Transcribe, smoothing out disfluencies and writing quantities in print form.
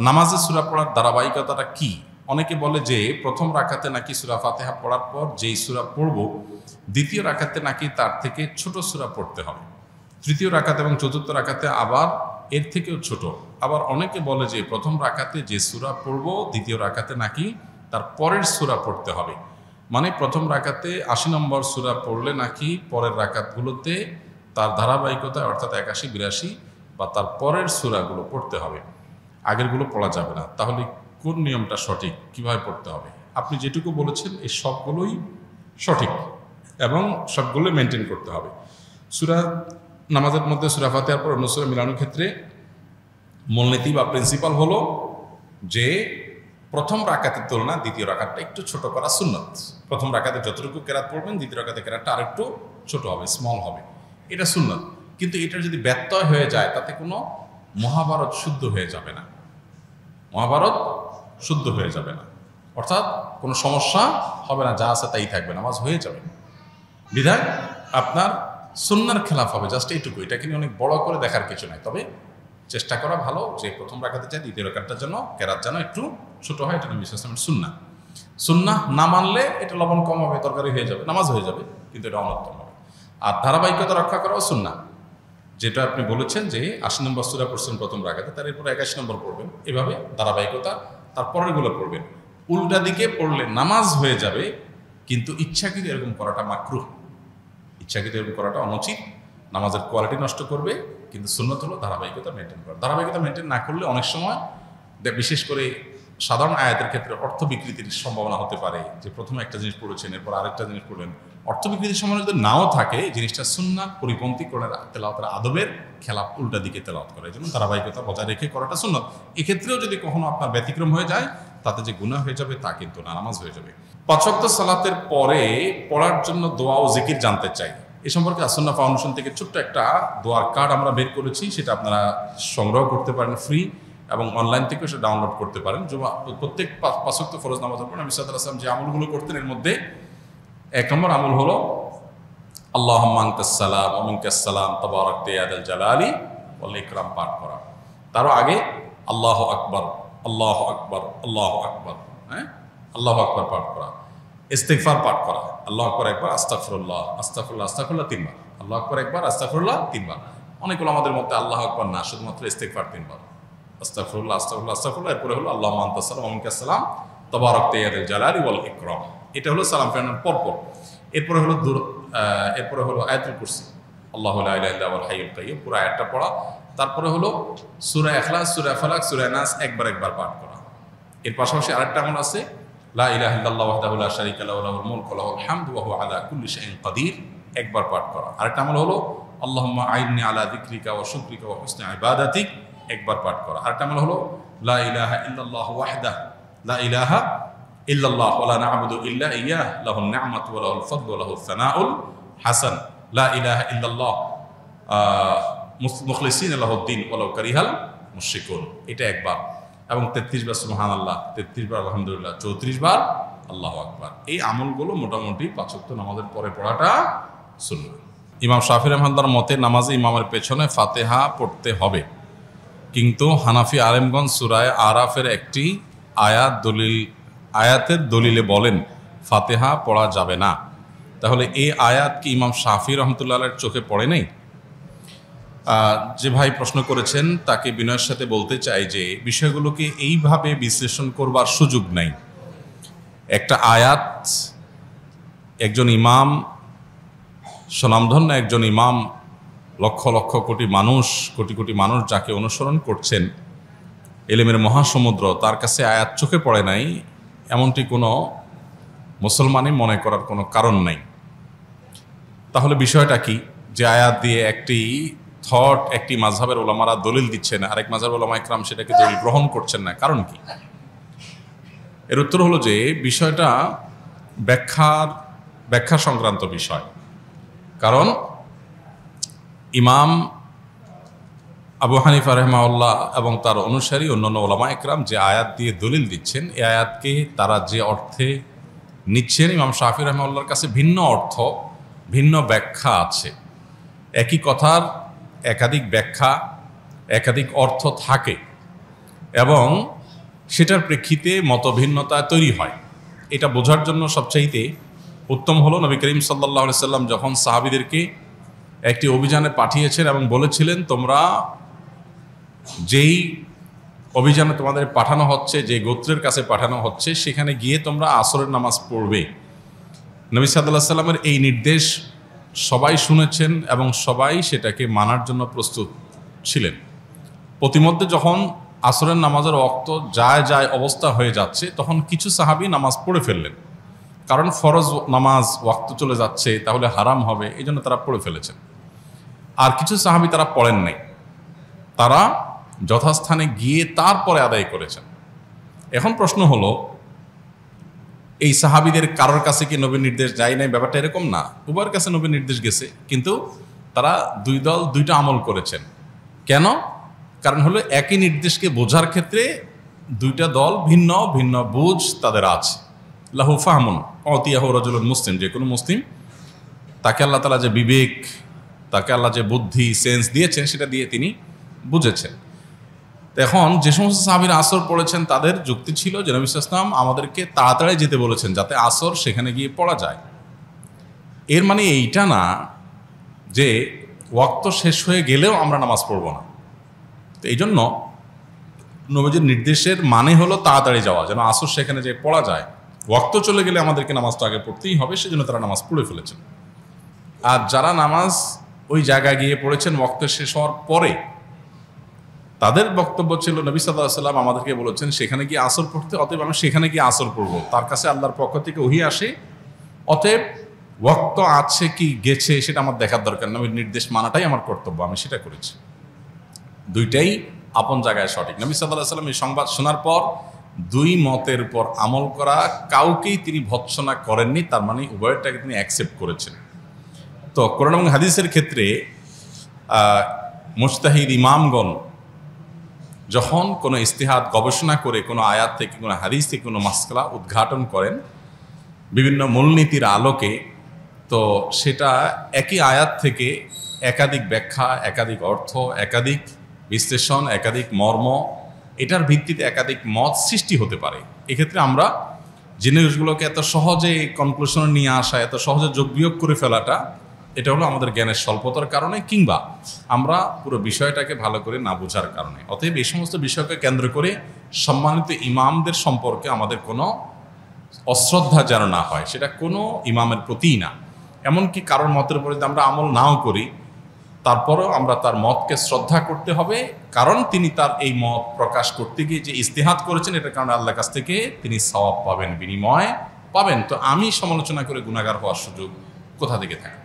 নামাজে সূরা পড়ার ধারাবাহিকতাটা কি? অনেকে বলে যে প্রথম রাকাতে নাকি সূরা ফাতিহা পড়ার পর যেই সূরা পড়ব দ্বিতীয় রাকাতে নাকি তার থেকে ছোট সূরা পড়তে হবে, তৃতীয় রাকাতে এবং চতুর্থ রাকাতে আবার এর থেকেও ছোট। আবার অনেকে বলে যে প্রথম রাকাতে যে সূরা পড়ব দ্বিতীয় রাকাতে নাকি তার পরের সূরা পড়তে হবে, মানে প্রথম রাকাতে ৮০ নম্বর সূরা পড়লে নাকি পরের রাকাতগুলোতে তার ধারাবাহিকতা অর্থাৎ ৮১, ৮২ বা তার পরের সূরাগুলো পড়তে হবে, আগেরগুলো পড়া যাবে না। তাহলে কোন নিয়মটা সঠিক, কিভাবে পড়তে হবে? আপনি যেটুকু বলেছেন এই সবগুলোই সঠিক এবং সবগুলো মেনটেন করতে হবে। সূরা নামাজের মধ্যে সূরা ফাতিহার পর অন্য সূরা মিলানোর ক্ষেত্রে মূলনীতি বা প্রিন্সিপাল হলো যে প্রথম রাকাতের তুলনায় দ্বিতীয় রাকাতটা একটু ছোট করা সুন্নত। প্রথম রাকাতে যতটুকু কেরাত পড়বেন দ্বিতীয় রাকাতে কেরাতটা আরেকটু ছোট হবে, স্মল হবে, এটা সুন্নত। কিন্তু এটা যদি ব্যত্যয় হয়ে যায় তাতে কোনো মহাভারত শুদ্ধ হয়ে যাবে না, মহাভারত শুদ্ধ হয়ে যাবে না, অর্থাৎ কোনো সমস্যা হবে না, যা আছে তাই থাকবে, নামাজ হয়ে যাবে। বিধায় আপনার সুন্নাহর খেলাফ হবে, জাস্ট এইটুকু। এটাকে নিয়ে অনেক বড় করে দেখার কিছু নাই, তবে চেষ্টা করা ভালো যে প্রথম রাকাতে চাই দ্বিতীয় রাকাতটার জন্য কেরাত যেন একটু ছোট হয়, এটা নবী সাল্লাল্লাহু আলাইহি ওয়াসাল্লামের সুন্নাহ। সুন্নাহ না মানলে এটা লবণ কম হবে, তরকারি হয়ে যাবে, নামাজ হয়ে যাবে, কিন্তু এটা অনুত্তম হবে। আর ধারাবাহিকতা রক্ষা করাও সুন্নাহ, যেটা আপনি বলেছেন যে ৮০ নম্বর সূরা পড়ছেন প্রথম রাকাতে, তার এরপর ৮১ নম্বর পড়বেন, এভাবে ধারাবাহিকতা তারপরেরগুলো পড়বেন। উল্টা দিকে পড়লে নামাজ হয়ে যাবে, কিন্তু ইচ্ছাকৃত এরকম করাটা মাকরুহ, ইচ্ছাকৃত এরকম করাটা অনুচিত, নামাজের কোয়ালিটি নষ্ট করবে। কিন্তু সুন্নত হলো ধারাবাহিকতা মেনটেন করা। ধারাবাহিকতা মেনটেন না করলে অনেক সময় বিশেষ করে সাধারণ আয়াতের ক্ষেত্রে অর্থ বিকৃতির সম্ভাবনা হতে পারে, যে প্রথমে একটা জিনিস পড়েছেন এরপর আরেকটা জিনিস পড়লেন, অর্থ বিকৃতির সম্ভাবনা যদি নাও থাকে, জিনিসটা সুন্নাহ পরিপন্থী করে তেলাওয়াতের আদবের খেলাফ, উল্টা দিকে তেলাওয়াত করা, এই জন্য ধারাবাহিকতা বজায় রেখে করাটা সুন্নাত। এক্ষেত্রেও যদি কখনো আপনার ব্যতিক্রম হয়ে যায় তাতে যে গুনাহ হয়ে যাবে তা কিন্তু না, নামাজ হয়ে যাবে। ৫ ওয়াক্ত সালাতের পরে পড়ার জন্য দোয়া ও জিকির জানতে চাই। এ সম্পর্কে আসুন্নাহ ফাউন্ডেশন থেকে ছোট্ট একটা দোয়ার কার্ড আমরা বের করেছি, সেটা আপনারা সংগ্রহ করতে পারেন ফ্রি, এবং অনলাইন থেকেও সেটা ডাউনলোড করতে পারেন। প্রত্যেক ৫ ওয়াক্ত ফরজ নামাজের পর নবী সাল্লাল্লাহু আলাইহি ওয়াসাল্লাম যে আমলগুলো করতেন এর মধ্যে ১ নম্বর আমল হলো আল্লাহুম্মা আনতাস সালাম ওয়া মিনকাস সালাম তাবারাকতা ইয়া যাল জালালি ওয়াল ইকরাম পাঠ করা। তারও আগে আল্লাহু আকবার, আল্লাহু আকবার, আল্লাহু আকবার, হ্যাঁ, আল্লাহু আকবার পাঠ করা, ইস্তিগফার পাঠ করা, আল্লাহু আকবার একবার, আস্তাগফিরুল্লাহ, আস্তাগফিরুল্লাহ, আস্তাগফিরুল্লাহ ৩ বার, আল্লাহু আকবার একবার, আস্তাগফিরুল্লাহ ৩ বার। অনেকগুলো আমাদের মধ্যে আল্লাহু আকবার না, শুধুমাত্র ইস্তিগফার 3 বার, আস্তাগফিরুল্লাহ, আস্তাগফিরুল্লাহ, আস্তাগফিরুল্লাহ, এরপরে হলো আল্লাহুম্মা আনতাস সালাম ওয়া মিনকাস সালাম তাবারাকতা ইয়া যাল জালালি ওয়াল ইকরাম। এটা হলো সালাম ফেরানোর পরপর। এরপরে হলো আয়াতুল কুরসি, আল্লাহু লা ইলাহা ইল্লা হুয়াল হাইয়ুল কাইয়্যুম, পুরো আয়াতটা পড়া। তারপরে হলো সূরা ইখলাস, সূরা ফালাক, সূরা নাস একবার পাঠ করা। এর পাশাপাশি আরেকটা আমল আছে, লা ইলাহা ইল্লাল্লাহ ওয়াহদাহু লা শারীকা লাহু লাহুল মুলকু ওয়া লাহুল হামদু ওয়া হুয়া আলা কুল্লি শাইইন কাদির, একবার পাঠ করা। আরেকটা আমল হলো আল্লাহুম্মা আইন্নি আলা যিকরিকা ওয়া শুকরিকা ওয়া হুসনি ইবাদাতিক, একবার পাঠ করা। আরেকটা আমল হলো লা ইলাহা ইল্লাল্লাহ ওয়াহদাহু লা ইলাহা ইল্লাল্লাহ ওয়া লা না'বুদু ইল্লা ইয়্যাহ লাহুন নি'মাতু ওয়া লাহুল ফাদলু ওয়া লাহুস সানাউল হাসান, লা ইলাহা ইল্লাল্লাহ মুখলিসিনা লাহুদ্দিন ওয়া লাউ কারিহাল মুশরিকুন, এটা একবার। এবং 33 বার সুবহানাল্লাহ, 33 বার আলহামদুলিল্লাহ, 34 বার আল্লাহু আকবার। এই আমলগুলো মোটামুটি ৫ ওয়াক্ত নামাজের পরে পড়াটা সুন্নাহ। ইমাম শাফি রাহমাতুল্লাহর মতে নামাজে ইমামের পেছনে ফাতিহা পড়তে হবে, কিন্তু হানাফি আলেমগঞ্জ সূরা আরাফের একটি আয়াতের দলিলে বলেন ফাতিহা পড়া যাবে না। তাহলে এই আয়াত কি ইমাম শাফি রহমতুল্লাহের চোখে পড়ে নেই? যে ভাই প্রশ্ন করেছেন তাকে বিনয়ের সাথে বলতে চাই যে বিষয়গুলোকে এইভাবে বিশ্লেষণ করবার সুযোগ নাই। একটা আয়াত, একজন ইমাম, স্বনামধন্য একজন ইমাম, লক্ষ লক্ষ কোটি মানুষ যাকে অনুসরণ করছেন, ইলমের মহাসমুদ্র, তার কাছে আয়াত চোখে পড়ে নাই এমনটি কোনো মুসলমানই মনে করার কোনো কারণ নাই। তাহলে বিষয়টা কি, যে আয়াত দিয়ে একটি মাযহাবের ওলামারা দলিল দিচ্ছেন, আরেক মাযহাবের ওলামা ইকরাম সেটাকে দলিল গ্রহণ করছেন না, কারণ কি? এর উত্তর হলো যে বিষয়টা ব্যাখ্যা সংক্রান্ত বিষয়। কারণ ইমাম আবু হানিফা রাহিমাহুল্লাহ এবং তার অনুসারী অন্যান্য ওলামা ইকরাম যে আয়াত দিয়ে দলিল দিচ্ছেন, এই আয়াতকে তারা যে অর্থে নিচ্ছেন, ইমাম শাফি রাহিমাহুল্লাহর কাছে ভিন্ন অর্থ, ভিন্ন ব্যাখ্যা আছে। একই কথার একাধিক ব্যাখ্যা, একাধিক অর্থ থাকে। এবং সেটার প্রেক্ষিতে মতভিন্নতা তৈরি হয়। এটা বোঝার জন্য সবচাইতে উত্তম হলো নবী করিম সাল্লাল্লাহু আলাইহি সাল্লাম যখন সাহাবীদেরকে একটি অভিযানে পাঠিয়েছেন এবং বলেছিলেন, তোমরা যেই অভিযানে তোমাদের পাঠানো হচ্ছে, যে গোত্রের কাছে পাঠানো হচ্ছে, সেখানে গিয়ে তোমরা আসরের নামাজ পড়বে। নবী সাল্লাল্লাহু আলাইহি সাল্লামের এই নির্দেশ সবাই শুনেছেন এবং সবাই সেটাকে মানার জন্য প্রস্তুত ছিলেন। প্রতিমধ্যে যখন আসরের নামাজের ওয়াক্ত যায় অবস্থা হয়ে যাচ্ছে, তখন কিছু সাহাবী নামাজ পড়ে ফেললেন, কারণ ফরজ নামাজ ওয়াক্ত চলে যাচ্ছে, তাহলে হারাম হবে, এই জন্য তারা পড়ে ফেলেছেন। আর কিছু সাহাবী তারা পড়েন নাই, তারা যথাস্থানে গিয়ে তারপরে আদায় করেছেন। এখন প্রশ্ন হলো, এই সাহাবীদের কারোর কাছে কি নবীর নির্দেশ যায় নাই? ব্যাপারটা এরকম না, উভয়ের কাছে নবীর নির্দেশ গেছে, কিন্তু তারা দুই দল দুইটা আমল করেছেন। কেন? কারণ হলো একই নির্দেশকে বোঝার ক্ষেত্রে দুইটা দল ভিন্ন ভিন্ন বুঝ তাদের আছে। লাহু ফাহমুন অতিয়াহু রাজুলুন মুসলিম, যে কোনো মুসলিম, তাকে আল্লাহ তাআলা যে বিবেক, তাকে আল্লাহ যে বুদ্ধি সেন্স দিয়েছেন, সেটা দিয়ে তিনি বুঝেছেন। এখন যে সমস্ত সাহাবীরা আসর পড়েছেন, তাদের যুক্তি ছিল যে নবী সাল্লাল্লাহু আলাইহি ওয়াসাল্লাম আমাদেরকে তাড়াতাড়ি যেতে বলেছেন, যাতে আসর সেখানে গিয়ে পড়া যায়। এর মানে এইটা না যে ওয়াক্ত শেষ হয়ে গেলেও আমরা নামাজ পড়ব না। তো এই জন্য নবীজির নির্দেশের মানে হলো তাড়াতাড়ি যাওয়া, যেন আসর সেখানে যে পড়া যায়। ওয়াক্ত চলে গেলে আমাদেরকে নামাজটা আগে পড়তেই হবে, সেজন্য তারা নামাজ পড়ে ফেলেছেন। আর যারা নামাজ ওই জায়গায় গিয়ে পড়েছেন ওয়াক্ত শেষ হওয়ার পরে, তাদের বক্তব্য ছিল নবী সাল্লাল্লাহু আলাইহি ওয়াসাল্লাম আমাদেরকে বলেছেন সেখানে গিয়ে আসর পড়তে, অতএব আমি সেখানে গিয়ে আসর পড়ব। তার কাছে আল্লাহর পক্ষ থেকে ওহী আসে, অতএব ওয়াক্ত আছে কি গেছে সেটা আমার দেখার দরকার না, নবীর নির্দেশ মানাটাই আমার কর্তব্য, আমি সেটা করেছি। দুইটাই আপন জায়গায় সঠিক। নবী সাল্লাল্লাহু আলাইহি ওয়াসাল্লাম এই সংবাদ শোনার পর দুই মতের উপর আমল করা কাউকেই তিনি ভৎসনা করেননি, তার মানে উভয়টাকে তিনি অ্যাকসেপ্ট করেছেন। তো কোরআন এবং হাদিসের ক্ষেত্রে মুজতাহিদ ইমামগণ যখন কোনো ইস্তিহাদ গবেষণা করে কোনো আয়াত থেকে, কোনো হাদিস থেকে কোনো মাসআলা উদ্ঘাটন করেন বিভিন্ন মূলনীতির আলোকে, তো সেটা একই আয়াত থেকে একাধিক ব্যাখ্যা, একাধিক অর্থ, একাধিক বিশ্লেষণ, একাধিক মর্ম, এটার ভিত্তিতে একাধিক মত সৃষ্টি হতে পারে। এক্ষেত্রে আমরা জিনিসগুলোকে এত সহজে কনক্লুশনে নিয়ে আসা, এত সহজে যোগ বিয়োগ করে ফেলাটা, এটা হলো আমাদের জ্ঞানের স্বল্পতার কারণে, কিংবা আমরা পুরো বিষয়টাকে ভালো করে না বোঝার কারণে। অতএব এই সমস্ত বিষয়কে কেন্দ্র করে সম্মানিত ইমামদের সম্পর্কে আমাদের কোনো অশ্রদ্ধা যেন না হয়, সেটা কোনো ইমামের প্রতিই না। এমনকি কারোর মতের উপরে যদি আমরা আমল নাও করি, তারপরও আমরা তার মতকে শ্রদ্ধা করতে হবে, কারণ তিনি তার এই মত প্রকাশ করতে গিয়ে যে ইস্তিহাদ করেছেন, এটার কারণে আল্লাহর কাছ থেকে তিনি সওয়াব পাবেন, বিনিময় পাবেন। তো আমি সমালোচনা করে গুনাহগার হওয়ার সুযোগ কোথা থেকে থাকে?